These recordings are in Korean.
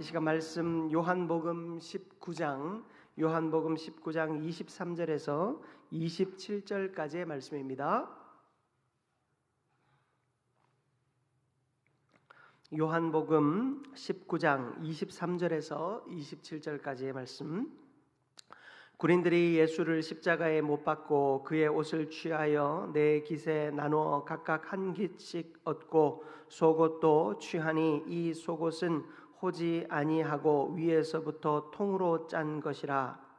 이 시간 말씀 요한복음 19장 23절에서 27절까지의 말씀입니다. 요한복음 19장 23절에서 27절까지의 말씀. 군인들이 예수를 십자가에 못 박고 그의 옷을 취하여 네 깃에 나누어 각각 한 깃씩 얻고 속옷도 취하니 이 속옷은 호지 아니하고 위에서부터 통으로 짠 것이라.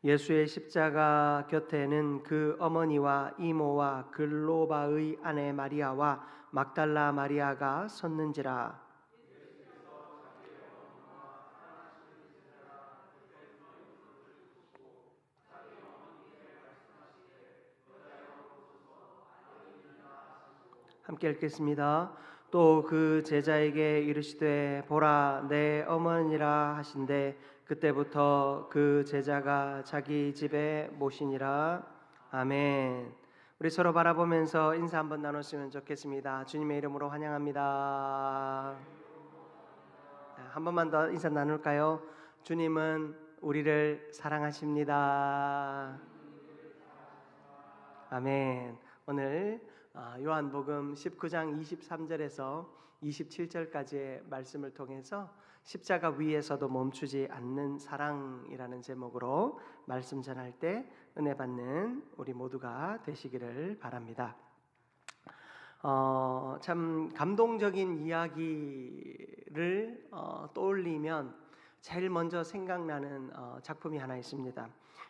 예수의 십자가 곁에는 그 어머니와 이모와 글로바의 아내 마리아와 막달라 마리아가 섰는지라. 함께 읽겠습니다. 또 그 제자에게 이르시되 보라 내 어머니라 하신대 그때부터 그 제자가 자기 집에 모시니라. 아멘. 우리 서로 바라보면서 인사 한번 나눴으면 좋겠습니다. 주님의 이름으로 환영합니다. 한 번만 더 인사 나눌까요? 주님은 우리를 사랑하십니다. 아멘. 오늘 요한복음 19장 23절에서 27절까지의 말씀을 통해서 십자가 위에서도 멈추지 않는 사랑이라는 제목으로 말씀 전할 때 은혜 받는 우리 모두가 되시기를 바랍니다. 참 감동적인 이야기를 떠올리면 제일 먼저 생각나는 작품이 하나 있습니다.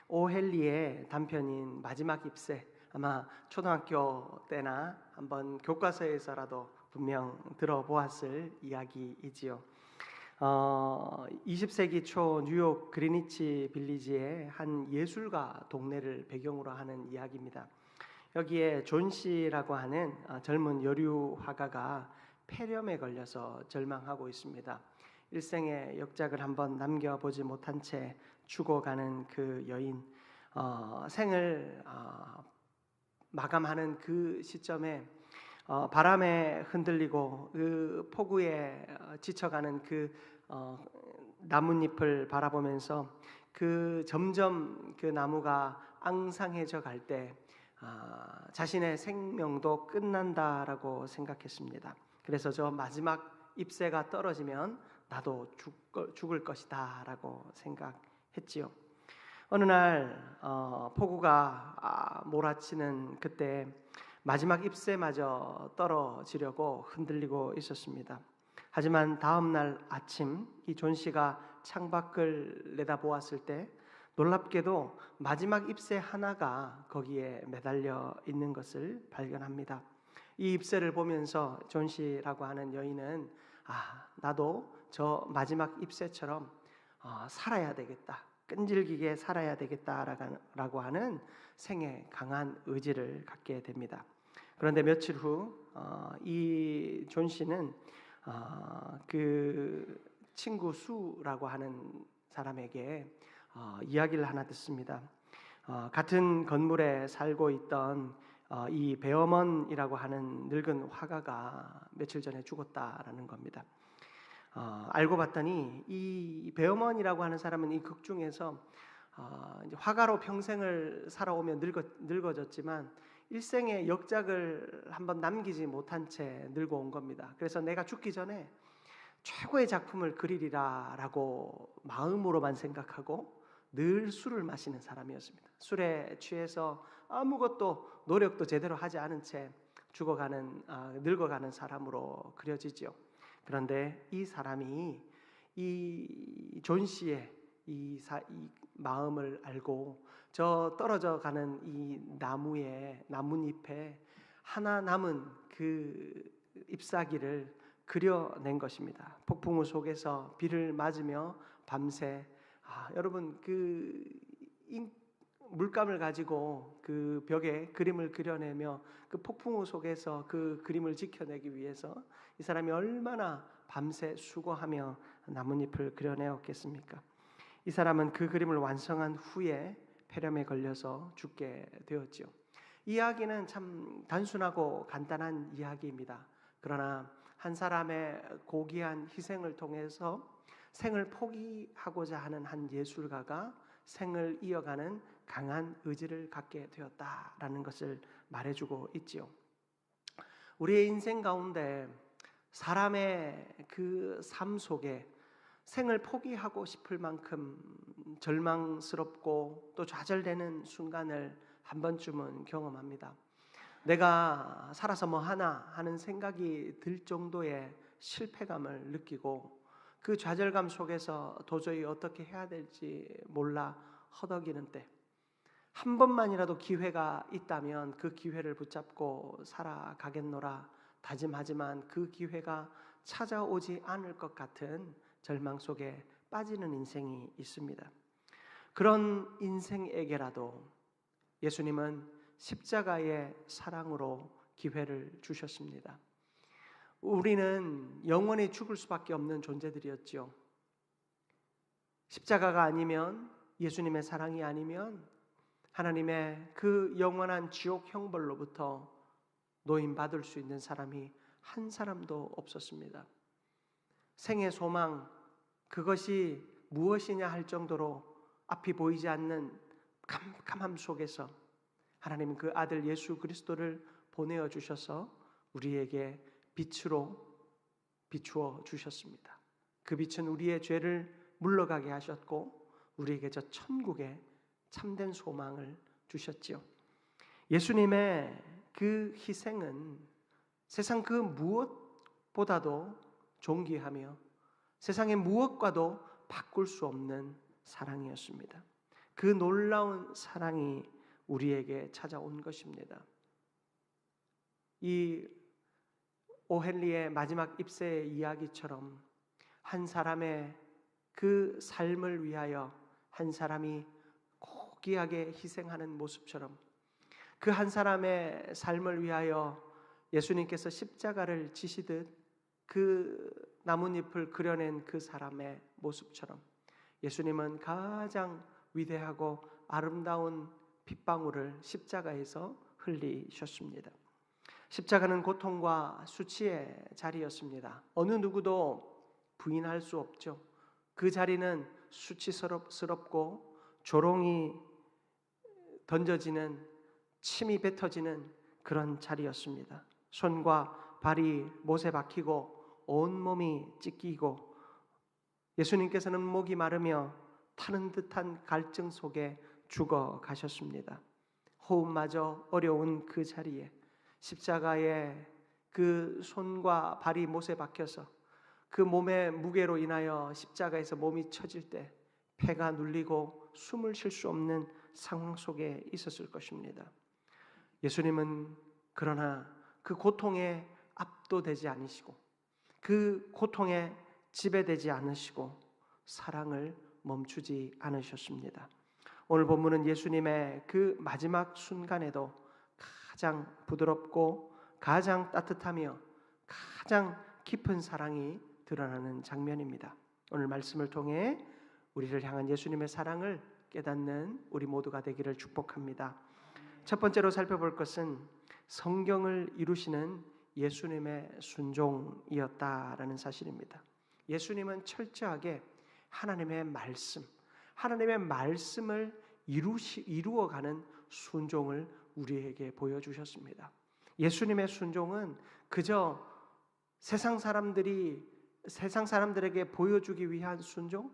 오헨리의 단편인 마지막 입세. 아마 초등학교 때나 한번 교과서에서라도 분명 들어보았을 이야기이지요. 20세기 초 뉴욕 그리니치 빌리지의 한 예술가 동네를 배경으로 하는 이야기입니다. 여기에 존 씨라고 하는 젊은 여류 화가가 폐렴에 걸려서 절망하고 있습니다. 일생의 역작을 한번 남겨보지 못한 채 죽어가는 그 여인, 생을 마감하는 그 시점에 바람에 흔들리고 그 폭우에 지쳐가는 그 나뭇잎을 바라보면서 그 점점 그 나무가 앙상해져 갈 때 자신의 생명도 끝난다라고 생각했습니다. 그래서 저 마지막 잎새가 떨어지면 나도 죽을 것이다라고 생각했지요. 어느 날 폭우가 몰아치는 그때 마지막 잎새마저 떨어지려고 흔들리고 있었습니다. 하지만 다음 날 아침 이 존 씨가 창밖을 내다보았을 때 놀랍게도 마지막 잎새 하나가 거기에 매달려 있는 것을 발견합니다. 이 잎새를 보면서 존 씨라고 하는 여인은 나도 저 마지막 잎새처럼 살아야 되겠다. 끈질기게 살아야 되겠다라고 하는 생에 강한 의지를 갖게 됩니다. 그런데 며칠 후 이 존 씨는 그 친구 수라고 하는 사람에게 이야기를 하나 듣습니다. 같은 건물에 살고 있던 이 배어먼이라고 하는 늙은 화가가 며칠 전에 죽었다라는 겁니다. 알고 봤더니 이 배어먼이라고 하는 사람은 이 극 중에서 이제 화가로 평생을 살아오며 늙어졌지만 일생의 역작을 한번 남기지 못한 채 늙어온 겁니다. 그래서 내가 죽기 전에 최고의 작품을 그리리라라고 마음으로만 생각하고 늘 술을 마시는 사람이었습니다. 술에 취해서 아무것도 노력도 제대로 하지 않은 채 늙어가는 사람으로 그려지죠. 그런데 이 사람이 이 존 씨의 이 마음을 알고 저 떨어져 가는 이 나뭇잎에 하나 남은 그 잎사귀를 그려낸 것입니다. 폭풍우 속에서 비를 맞으며 밤새 여러분 그 물감을 가지고 그 벽에 그림을 그려내며 그 폭풍우 속에서 그 그림을 지켜내기 위해서 이 사람이 얼마나 밤새 수고하며 나뭇잎을 그려내었겠습니까? 이 사람은 그 그림을 완성한 후에 폐렴에 걸려서 죽게 되었지요. 이야기는 참 단순하고 간단한 이야기입니다. 그러나 한 사람의 고귀한 희생을 통해서 생을 포기하고자 하는 한 예술가가 생을 이어가는 강한 의지를 갖게 되었다라는 것을 말해주고 있지요. 우리의 인생 가운데 사람의 그 삶 속에 생을 포기하고 싶을 만큼 절망스럽고 또 좌절되는 순간을 한 번쯤은 경험합니다. 내가 살아서 뭐 하나 하는 생각이 들 정도의 실패감을 느끼고 그 좌절감 속에서 도저히 어떻게 해야 될지 몰라 허덕이는 때, 한 번만이라도 기회가 있다면 그 기회를 붙잡고 살아가겠노라 다짐하지만 그 기회가 찾아오지 않을 것 같은 절망 속에 빠지는 인생이 있습니다. 그런 인생에게라도 예수님은 십자가의 사랑으로 기회를 주셨습니다. 우리는 영원히 죽을 수밖에 없는 존재들이었죠. 십자가가 아니면, 예수님의 사랑이 아니면 하나님의 그 영원한 지옥 형벌로부터 노임받을 수 있는 사람이 한 사람도 없었습니다. 생의 소망, 그것이 무엇이냐 할 정도로 앞이 보이지 않는 캄캄함 속에서 하나님은 그 아들 예수 그리스도를 보내어 주셔서 우리에게 빛으로 비추어 주셨습니다. 그 빛은 우리의 죄를 물러가게 하셨고 우리에게 저 천국의 참된 소망을 주셨지요. 예수님의 그 희생은 세상 그 무엇보다도 존귀하며 세상의 무엇과도 바꿀 수 없는 사랑이었습니다. 그 놀라운 사랑이 우리에게 찾아온 것입니다. 이 오헨리의 마지막 입새의 이야기처럼 한 사람의 그 삶을 위하여 한 사람이 고귀하게 희생하는 모습처럼 그 한 사람의 삶을 위하여 예수님께서 십자가를 지시듯 그 나뭇잎을 그려낸 그 사람의 모습처럼 예수님은 가장 위대하고 아름다운 핏방울을 십자가에서 흘리셨습니다. 십자가는 고통과 수치의 자리였습니다. 어느 누구도 부인할 수 없죠. 그 자리는 수치스럽고 조롱이 던져지는, 침이 뱉어지는 그런 자리였습니다. 손과 발이 못에 박히고 온몸이 찢기고 예수님께서는 목이 마르며 타는 듯한 갈증 속에 죽어 가셨습니다. 호흡마저 어려운 그 자리에 십자가에 그 손과 발이 못에 박혀서 그 몸의 무게로 인하여 십자가에서 몸이 처질 때 폐가 눌리고 숨을 쉴 수 없는 상황 속에 있었을 것입니다. 예수님은 그러나 그 고통에 압도되지 않으시고 그 고통에 지배되지 않으시고 사랑을 멈추지 않으셨습니다. 오늘 본문은 예수님의 그 마지막 순간에도 가장 부드럽고 가장 따뜻하며 가장 깊은 사랑이 드러나는 장면입니다. 오늘 말씀을 통해 우리를 향한 예수님의 사랑을 깨닫는 우리 모두가 되기를 축복합니다. 첫 번째로 살펴볼 것은 성경을 이루시는 예수님의 순종이었다라는 사실입니다. 예수님은 철저하게 하나님의 말씀을 이루어가는 순종을 우리에게 보여주셨습니다. 예수님의 순종은 그저 세상 사람들에게 보여주기 위한 순종,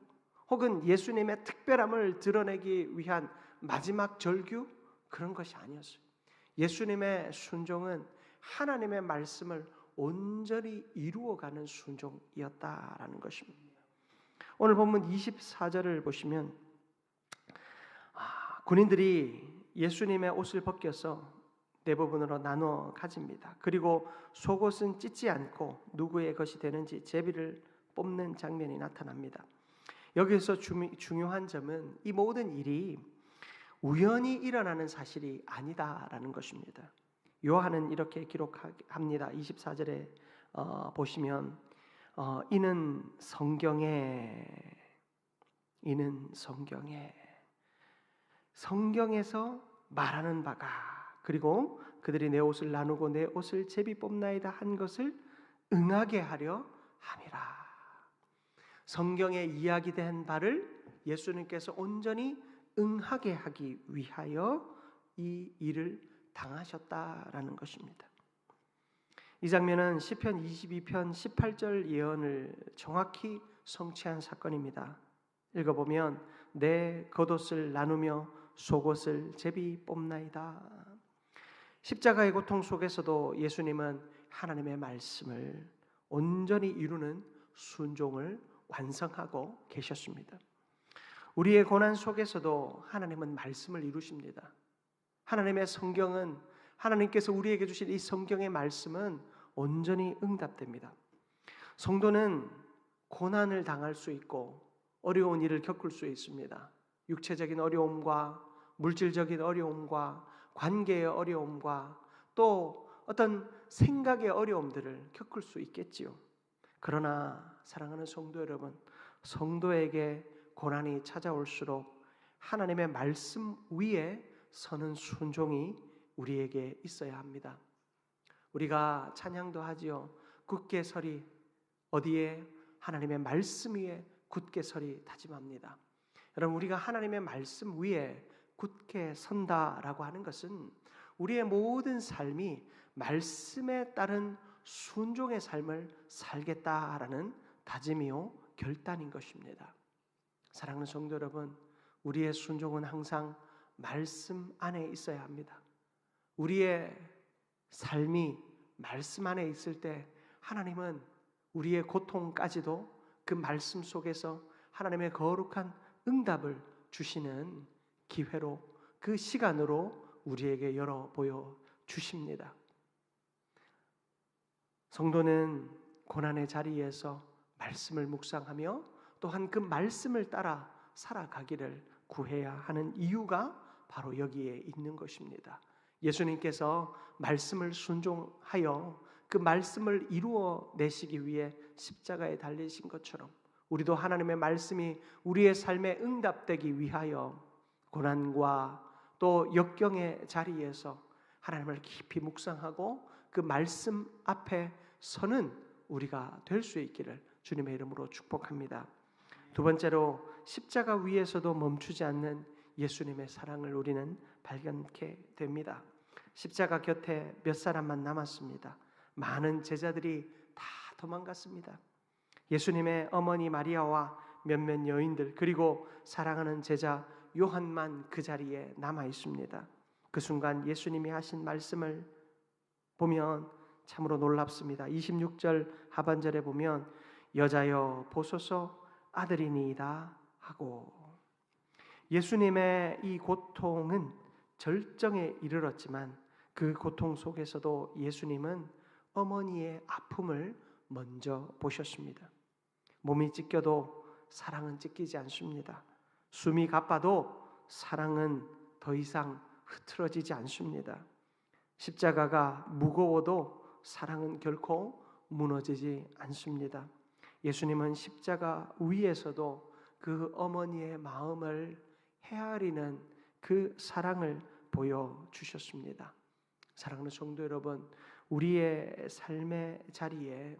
혹은 예수님의 특별함을 드러내기 위한 마지막 절규, 그런 것이 아니었어요. 예수님의 순종은 하나님의 말씀을 온전히 이루어가는 순종이었다라는 것입니다. 오늘 본문 24절을 보시면 군인들이 예수님의 옷을 벗겨서 네 부분으로 나눠 가집니다. 그리고 속옷은 찢지 않고 누구의 것이 되는지 제비를 뽑는 장면이 나타납니다. 여기서 중요한 점은 이 모든 일이 우연히 일어나는 사실이 아니다라는 것입니다. 요한은 이렇게 기록합니다. 24절에 보시면 이는 성경에 성경에서 말하는 바가, 그리고 그들이 내 옷을 나누고 내 옷을 제비 뽑나이다 한 것을 응하게 하려 함이라. 성경에 이야기된 바를 예수님께서 온전히 응하게 하기 위하여 이 일을 당하셨다라는 것입니다. 이 장면은 시편 22편 18절 예언을 정확히 성취한 사건입니다. 읽어보면 내 겉옷을 나누며 속옷을 제비 뽑나이다. 십자가의 고통 속에서도 예수님은 하나님의 말씀을 온전히 이루는 순종을 완성하고 계셨습니다. 우리의 고난 속에서도 하나님은 말씀을 이루십니다. 하나님의 성경은, 하나님께서 우리에게 주신 이 성경의 말씀은 온전히 응답됩니다. 성도는 고난을 당할 수 있고 어려운 일을 겪을 수 있습니다. 육체적인 어려움과 물질적인 어려움과 관계의 어려움과 또 어떤 생각의 어려움들을 겪을 수 있겠지요. 그러나 사랑하는 성도 여러분, 성도에게 고난이 찾아올수록 하나님의 말씀 위에 서는 순종이 우리에게 있어야 합니다. 우리가 찬양도 하지요. 굳게 서리, 어디에? 하나님의 말씀 위에 굳게 서리 다짐합니다. 여러분, 우리가 하나님의 말씀 위에 굳게 선다라고 하는 것은 우리의 모든 삶이 말씀에 따른 순종의 삶을 살겠다라는 다짐이요 결단인 것입니다. 사랑하는 성도 여러분, 우리의 순종은 항상 말씀 안에 있어야 합니다. 우리의 삶이 말씀 안에 있을 때 하나님은 우리의 고통까지도 그 말씀 속에서 하나님의 거룩한 응답을 주시는 기회로, 그 시간으로 우리에게 열어 보여 주십니다. 성도는 고난의 자리에서 말씀을 묵상하며 또한 그 말씀을 따라 살아가기를 구해야 하는 이유가 바로 여기에 있는 것입니다. 예수님께서 말씀을 순종하여 그 말씀을 이루어 내시기 위해 십자가에 달리신 것처럼 우리도 하나님의 말씀이 우리의 삶에 응답되기 위하여 고난과 또 역경의 자리에서 하나님을 깊이 묵상하고 그 말씀 앞에 서는 우리가 될 수 있기를 주님의 이름으로 축복합니다. 두 번째로, 십자가 위에서도 멈추지 않는 예수님의 사랑을 우리는 발견하게 됩니다. 십자가 곁에 몇 사람만 남았습니다. 많은 제자들이 다 도망갔습니다. 예수님의 어머니 마리아와 몇몇 여인들, 그리고 사랑하는 제자 요한만 그 자리에 남아 있습니다. 그 순간 예수님이 하신 말씀을 보면 참으로 놀랍습니다. 26절 하반절에 보면 여자여 보소서 아들이니이다 하고, 예수님의 이 고통은 절정에 이르렀지만 그 고통 속에서도 예수님은 어머니의 아픔을 먼저 보셨습니다. 몸이 찢겨도 사랑은 찢기지 않습니다. 숨이 가빠도 사랑은 더 이상 흐트러지지 않습니다. 십자가가 무거워도 사랑은 결코 무너지지 않습니다. 예수님은 십자가 위에서도 그 어머니의 마음을 헤아리는 그 사랑을 보여주셨습니다. 사랑하는 성도 여러분, 우리의 삶의 자리에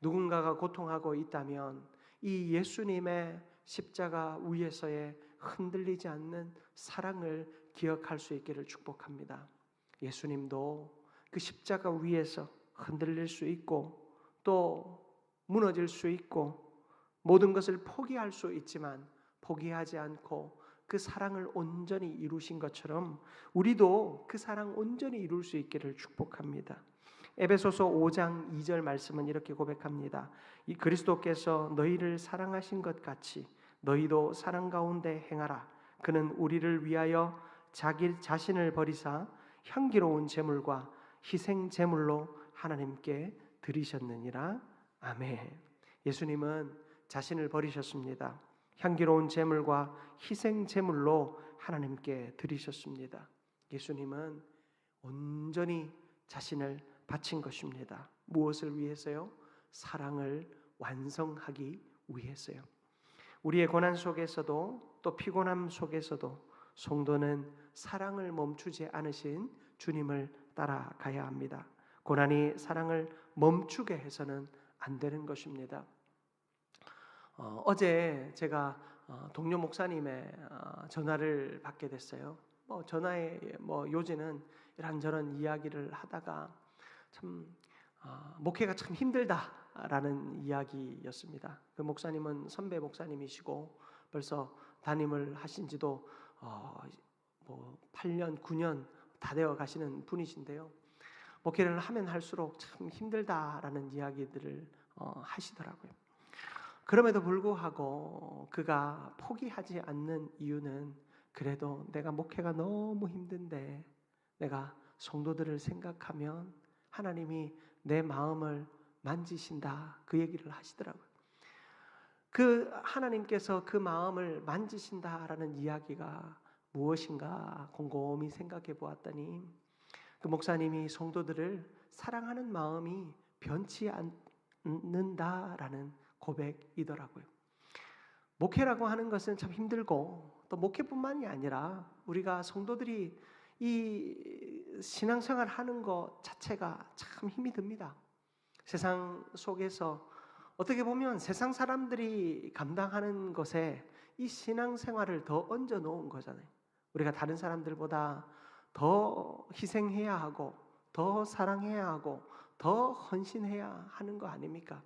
누군가가 고통하고 있다면 이 예수님의 십자가 위에서의 흔들리지 않는 사랑을 기억할 수 있기를 축복합니다. 예수님도 그 십자가 위에서 흔들릴 수 있고 또 무너질 수 있고 모든 것을 포기할 수 있지만 포기하지 않고 그 사랑을 온전히 이루신 것처럼 우리도 그 사랑 온전히 이룰 수 있기를 축복합니다. 에베소서 5장 2절 말씀은 이렇게 고백합니다. 이 그리스도께서 너희를 사랑하신 것 같이 너희도 사랑 가운데 행하라. 그는 우리를 위하여 자기 자신을 버리사 향기로운 제물과 희생 제물로 하나님께 드리셨느니라. 아멘. 예수님은 자신을 버리셨습니다. 향기로운 제물과 희생 제물로 하나님께 드리셨습니다. 예수님은 온전히 자신을 바친 것입니다. 무엇을 위해서요? 사랑을 완성하기 위해서요. 우리의 고난 속에서도 또 피곤함 속에서도 성도는 사랑을 멈추지 않으신 주님을 따라가야 합니다. 고난이 사랑을 멈추게 해서는 안 되는 것입니다. 어제 제가 동료 목사님의 전화를 받게 됐어요. 전화에 요즘은 이런저런 이야기를 하다가 참 목회가 참 힘들다라는 이야기였습니다. 그 목사님은 선배 목사님이시고 벌써 담임을 하신지도 8년, 9년 다 되어 가시는 분이신데요. 목회를 하면 할수록 참 힘들다라는 이야기들을 하시더라고요. 그럼에도 불구하고 그가 포기하지 않는 이유는 그래도 내가 목회가 너무 힘든데 내가 성도들을 생각하면 하나님이 내 마음을 만지신다, 그 얘기를 하시더라고요. 그 하나님께서 그 마음을 만지신다라는 이야기가 무엇인가 곰곰이 생각해 보았더니 그 목사님이 성도들을 사랑하는 마음이 변치 않는다라는 고백이더라고요. 목회라고 하는 것은 참 힘들고 또 목회뿐만이 아니라 우리가 성도들이 이 신앙생활 하는 것 자체가 참 힘이 듭니다. 세상 속에서 어떻게 보면 세상 사람들이 감당하는 것에 이 신앙생활을 더 얹어 놓은 거잖아요. 우리가 다른 사람들보다 더 희생해야 하고 더 사랑해야 하고 더 헌신해야 하는 거 아닙니까?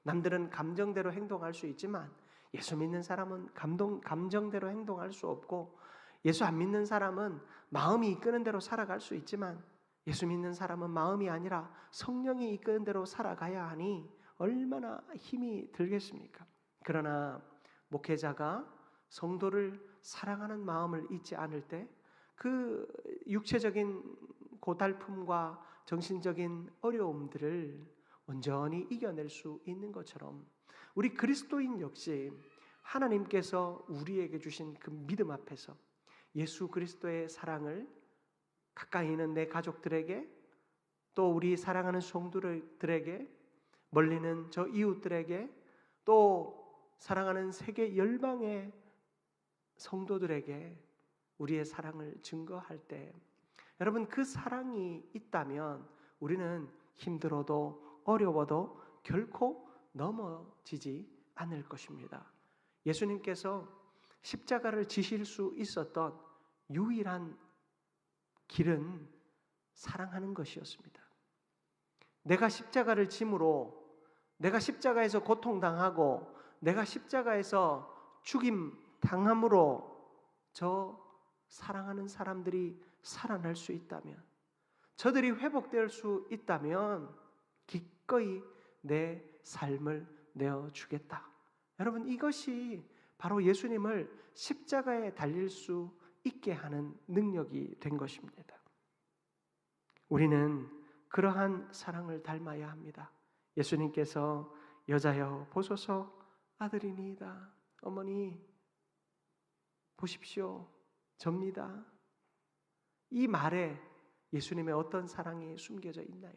남들은 감정대로 행동할 수 있지만 예수 믿는 사람은 감정대로 행동할 수 없고, 예수 안 믿는 사람은 마음이 이끄는 대로 살아갈 수 있지만 예수 믿는 사람은 마음이 아니라 성령이 이끄는 대로 살아가야 하니 얼마나 힘이 들겠습니까? 그러나 목회자가 성도를 사랑하는 마음을 잊지 않을 때 그 육체적인 고달픔과 정신적인 어려움들을 온전히 이겨낼 수 있는 것처럼 우리 그리스도인 역시 하나님께서 우리에게 주신 그 믿음 앞에서 예수 그리스도의 사랑을 가까이 있는 내 가족들에게 또 우리 사랑하는 성도들에게 멀리는 저 이웃들에게 또 사랑하는 세계 열방의 성도들에게 우리의 사랑을 증거할 때 여러분 그 사랑이 있다면 우리는 힘들어도 어려워도 결코 넘어지지 않을 것입니다. 예수님께서 십자가를 지실 수 있었던 유일한 길은 사랑하는 것이었습니다. 내가 십자가를 짐으로 내가 십자가에서 고통당하고 내가 십자가에서 죽임 당함으로 저 사랑하는 사람들이 살아날 수 있다면, 저들이 회복될 수 있다면 기꺼이 내 삶을 내어주겠다. 여러분 이것이 바로 예수님을 십자가에 달릴 수 있게 하는 능력이 된 것입니다. 우리는 그러한 사랑을 닮아야 합니다. 예수님께서 여자여 보소서 아들이니이다. 어머니 보십시오 접니다. 이 말에 예수님의 어떤 사랑이 숨겨져 있나요?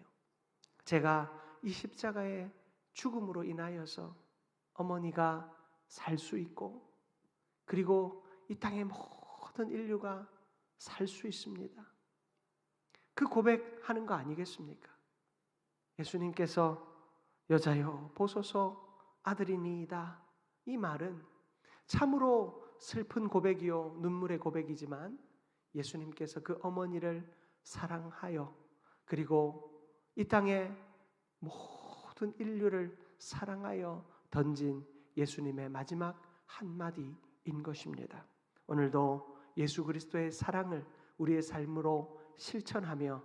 제가 이 십자가의 죽음으로 인하여서 어머니가 살 수 있고 그리고 이 땅의 모든 인류가 살 수 있습니다. 그 고백하는 거 아니겠습니까? 예수님께서 여자여 보소서 아들이니이다. 이 말은 참으로 슬픈 고백이요 눈물의 고백이지만 예수님께서 그 어머니를 사랑하여 그리고 이 땅의 모든 인류를 사랑하여 던진 예수님의 마지막 한마디인 것입니다. 오늘도 예수 그리스도의 사랑을 우리의 삶으로 실천하며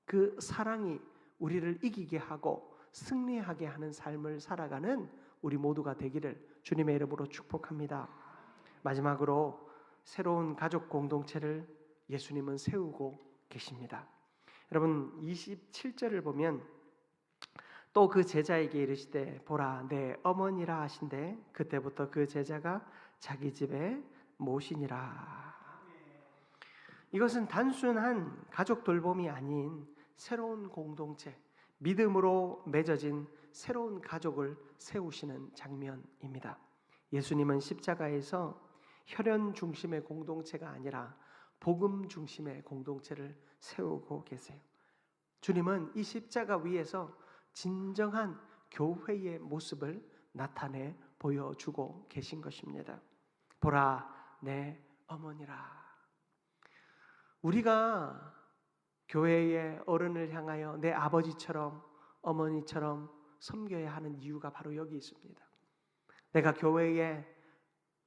그 사랑이 우리를 이기게 하고 승리하게 하는 삶을 살아가는 우리 모두가 되기를 주님의 이름으로 축복합니다. 마지막으로 새로운 가족 공동체를 예수님은 세우고 계십니다. 여러분 27절을 보면 또 그 제자에게 이르시되 보라 내 어머니라 하신대 그때부터 그 제자가 자기 집에 모시니라. 이것은 단순한 가족 돌봄이 아닌 새로운 공동체, 믿음으로 맺어진 새로운 가족을 세우시는 장면입니다. 예수님은 십자가에서 혈연 중심의 공동체가 아니라 복음 중심의 공동체를 세우고 계세요. 주님은 이 십자가 위에서 진정한 교회의 모습을 나타내 보여주고 계신 것입니다. 보라, 내 어머니라. 우리가 교회의 어른을 향하여 내 아버지처럼 어머니처럼 섬겨야 하는 이유가 바로 여기 있습니다. 내가 교회의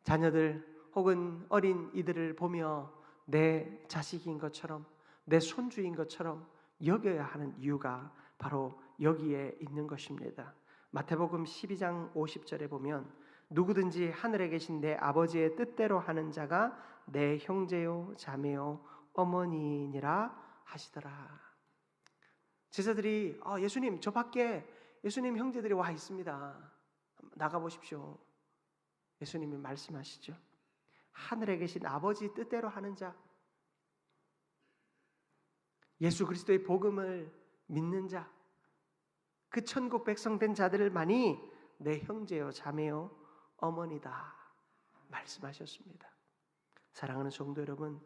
자녀들 혹은 어린 이들을 보며 내 자식인 것처럼 내 손주인 것처럼 여겨야 하는 이유가 바로 여기에 있는 것입니다. 마태복음 12장 50절에 보면 누구든지 하늘에 계신 내 아버지의 뜻대로 하는 자가 내 형제요 자매요 어머니니라 하시더라. 제자들이 예수님 저 밖에 예수님 형제들이 와 있습니다. 나가보십시오. 예수님이 말씀하시죠. 하늘에 계신 아버지 뜻대로 하는 자, 예수 그리스도의 복음을 믿는 자, 그 천국 백성 된 자들만이 내 형제요 자매요 어머니다 말씀하셨습니다. 사랑하는 성도 여러분,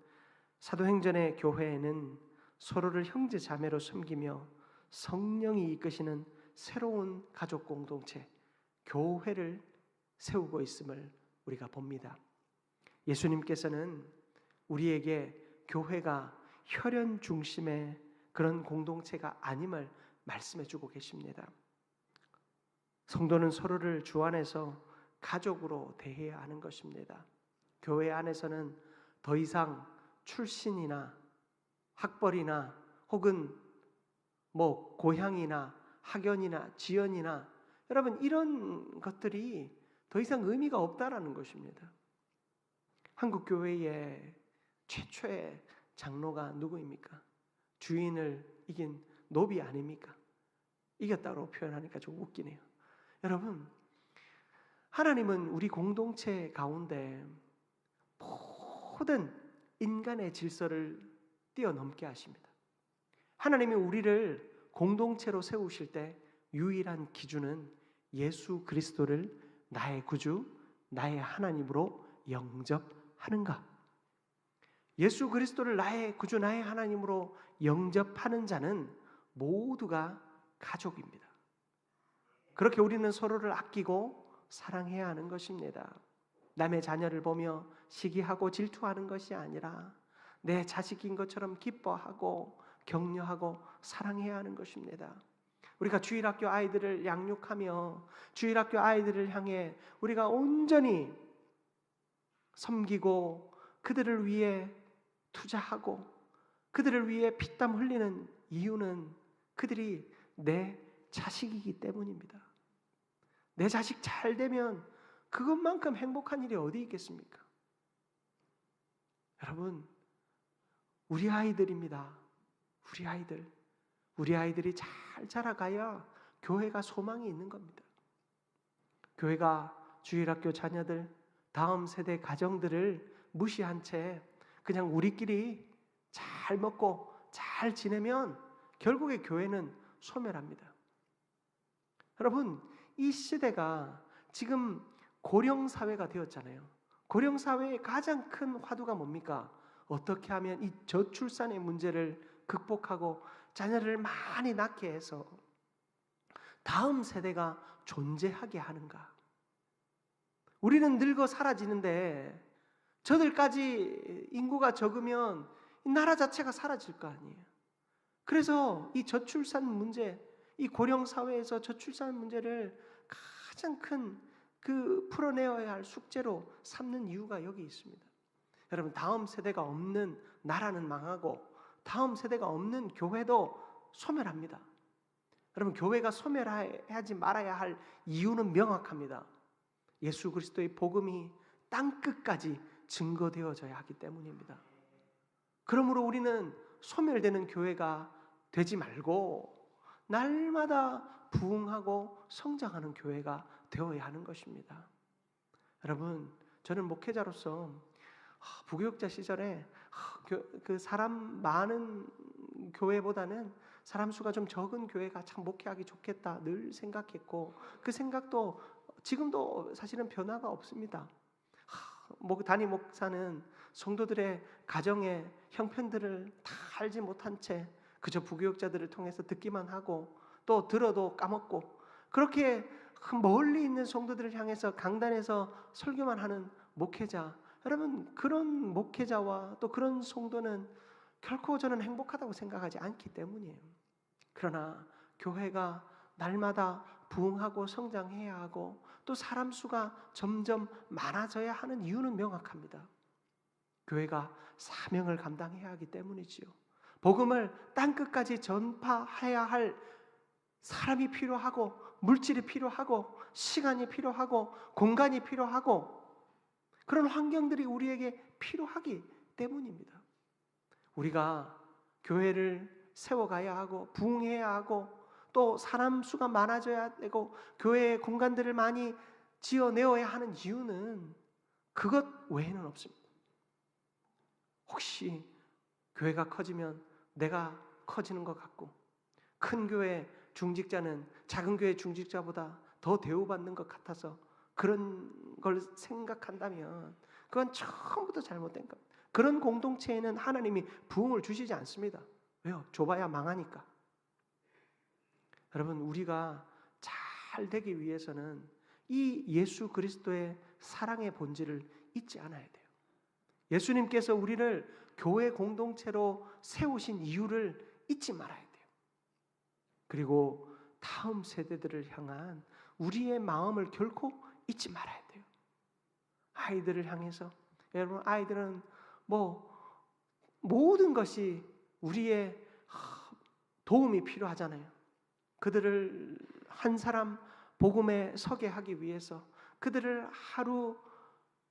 사도행전의 교회에는 서로를 형제 자매로 섬기며 성령이 이끄시는 새로운 가족 공동체, 교회를 세우고 있음을 우리가 봅니다. 예수님께서는 우리에게 교회가 혈연 중심의 그런 공동체가 아님을 말씀해 주고 계십니다. 성도는 서로를 주 안에서 가족으로 대해야 하는 것입니다. 교회 안에서는 더 이상 출신이나 학벌이나 혹은 고향이나 학연이나 지연이나 여러분 이런 것들이 더 이상 의미가 없다라는 것입니다. 한국 교회의 최초의 장로가 누구입니까? 주인을 이긴 노비 아닙니까? 이겼다고 표현하니까 좀 웃기네요. 여러분, 하나님은 우리 공동체 가운데 모든 인간의 질서를 뛰어넘게 하십니다. 하나님이 우리를 공동체로 세우실 때 유일한 기준은 예수 그리스도를 나의 구주, 나의 하나님으로 영접하는가? 예수 그리스도를 나의 구주, 나의 하나님으로 영접하는 자는 모두가 가족입니다. 그렇게 우리는 서로를 아끼고 사랑해야 하는 것입니다. 남의 자녀를 보며 시기하고 질투하는 것이 아니라 내 자식인 것처럼 기뻐하고 격려하고 사랑해야 하는 것입니다. 우리가 주일학교 아이들을 양육하며 주일학교 아이들을 향해 우리가 온전히 섬기고 그들을 위해 투자하고 그들을 위해 피땀 흘리는 이유는 그들이 내 자식이기 때문입니다. 내 자식 잘 되면 그것만큼 행복한 일이 어디 있겠습니까? 여러분, 우리 아이들입니다. 우리 아이들이 잘 자라가야 교회가 소망이 있는 겁니다. 교회가 주일학교 자녀들, 다음 세대 가정들을 무시한 채 그냥 우리끼리 잘 먹고 잘 지내면 결국에 교회는 소멸합니다. 여러분, 이 시대가 지금 고령사회가 되었잖아요. 고령사회의 가장 큰 화두가 뭡니까? 어떻게 하면 이 저출산의 문제를 극복하고 자녀를 많이 낳게 해서 다음 세대가 존재하게 하는가? 우리는 늙어 사라지는데 저들까지 인구가 적으면 이 나라 자체가 사라질 거 아니에요. 그래서 이 저출산 문제, 이 고령 사회에서 저출산 문제를 가장 큰 풀어내어야 할 숙제로 삼는 이유가 여기 있습니다. 여러분, 다음 세대가 없는 나라는 망하고 다음 세대가 없는 교회도 소멸합니다. 여러분, 교회가 소멸하지 말아야 할 이유는 명확합니다. 예수 그리스도의 복음이 땅끝까지 증거되어져야 하기 때문입니다. 그러므로 우리는 소멸되는 교회가 되지 말고 날마다 부흥하고 성장하는 교회가 되어야 하는 것입니다. 여러분, 저는 목회자로서 부교육자 시절에 그 사람 많은 교회보다는 사람 수가 좀 적은 교회가 참 목회하기 좋겠다 늘 생각했고, 그 생각도 지금도 사실은 변화가 없습니다. 담임 목사는 성도들의 가정의 형편들을 다 알지 못한 채 그저 부교육자들을 통해서 듣기만 하고, 또 들어도 까먹고, 그렇게 멀리 있는 성도들을 향해서 강단에서 설교만 하는 목회자, 여러분, 그런 목회자와 또 그런 성도는 결코 저는 행복하다고 생각하지 않기 때문이에요. 그러나 교회가 날마다 부흥하고 성장해야 하고 또 사람 수가 점점 많아져야 하는 이유는 명확합니다. 교회가 사명을 감당해야 하기 때문이지요. 복음을 땅끝까지 전파해야 할 사람이 필요하고, 물질이 필요하고, 시간이 필요하고, 공간이 필요하고, 그런 환경들이 우리에게 필요하기 때문입니다. 우리가 교회를 세워가야 하고 부흥해야 하고 또 사람 수가 많아져야 되고 교회의 공간들을 많이 지어내어야 하는 이유는 그것 외에는 없습니다. 혹시 교회가 커지면 내가 커지는 것 같고, 큰 교회 중직자는 작은 교회 중직자보다 더 대우받는 것 같아서 그런 걸 생각한다면 그건 처음부터 잘못된 겁니다. 그런 공동체에는 하나님이 부흥을 주시지 않습니다. 왜요? 좁아야 망하니까. 여러분, 우리가 잘 되기 위해서는 이 예수 그리스도의 사랑의 본질을 잊지 않아야 돼요. 예수님께서 우리를 교회 공동체로 세우신 이유를 잊지 말아야 돼요. 그리고 다음 세대들을 향한 우리의 마음을 결코 잊지 말아야 돼요. 아이들을 향해서, 여러분, 아이들은 모든 것이 우리의 도움이 필요하잖아요. 그들을 한 사람 복음에 서게 하기 위해서, 그들을 하루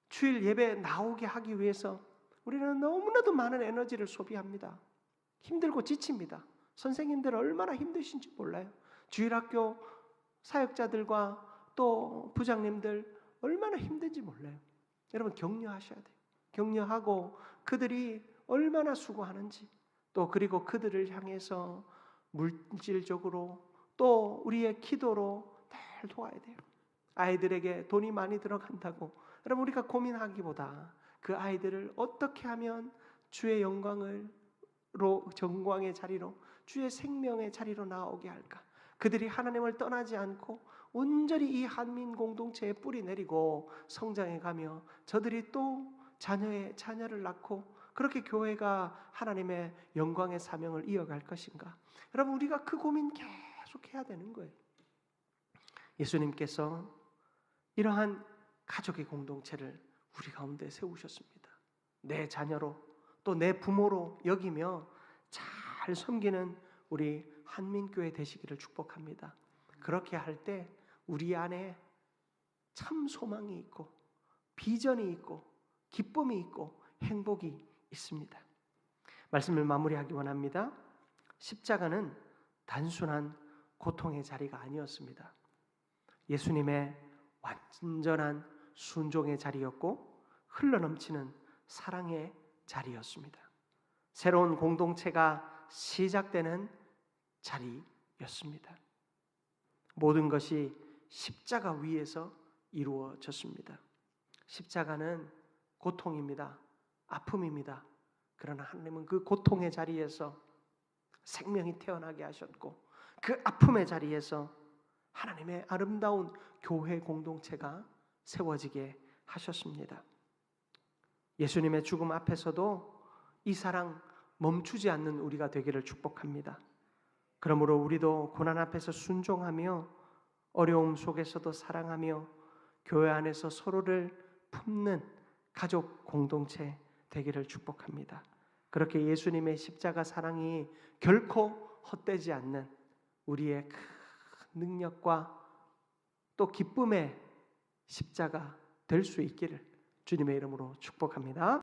주일 예배 나오게 하기 위해서 우리는 너무나도 많은 에너지를 소비합니다. 힘들고 지칩니다. 선생님들 얼마나 힘드신지 몰라요. 주일학교 사역자들과 또 부장님들 얼마나 힘든지 몰라요. 여러분, 격려하셔야 돼요. 격려하고 그들이 얼마나 수고하는지, 또 그리고 그들을 향해서 물질적으로 또 우리의 기도로 잘 도와야 돼요. 아이들에게 돈이 많이 들어간다고 여러분 우리가 고민하기보다 그 아이들을 어떻게 하면 주의 영광의 자리로, 주의 생명의 자리로 나오게 할까? 그들이 하나님을 떠나지 않고 온전히 이 한민 공동체에 뿌리 내리고 성장해가며 저들이 또 자녀를 낳고 그렇게 교회가 하나님의 영광의 사명을 이어갈 것인가? 여러분, 우리가 그 고민 계속 해야 되는 거예요. 예수님께서 이러한 가족의 공동체를 우리 가운데 세우셨습니다. 내 자녀로 또 내 부모로 여기며 잘 섬기는 우리 한민교회 되시기를 축복합니다. 그렇게 할 때 우리 안에 참 소망이 있고 비전이 있고 기쁨이 있고 행복이 있습니다. 말씀을 마무리하기 원합니다. 십자가는 단순한 고통의 자리가 아니었습니다. 예수님의 완전한 순종의 자리였고 흘러넘치는 사랑의 자리였습니다. 새로운 공동체가 시작되는 자리였습니다. 모든 것이 십자가 위에서 이루어졌습니다. 십자가는 고통입니다. 아픔입니다. 그러나 하나님은 그 고통의 자리에서 생명이 태어나게 하셨고 그 아픔의 자리에서 하나님의 아름다운 교회 공동체가 세워지게 하셨습니다. 예수님의 죽음 앞에서도 이 사랑 멈추지 않는 우리가 되기를 축복합니다. 그러므로 우리도 고난 앞에서 순종하며 어려움 속에서도 사랑하며 교회 안에서 서로를 품는 가족 공동체 되기를 축복합니다. 그렇게 예수님의 십자가 사랑이 결코 헛되지 않는 우리의 큰 능력과 또 기쁨의 십자가 될 수 있기를 주님의 이름으로 축복합니다.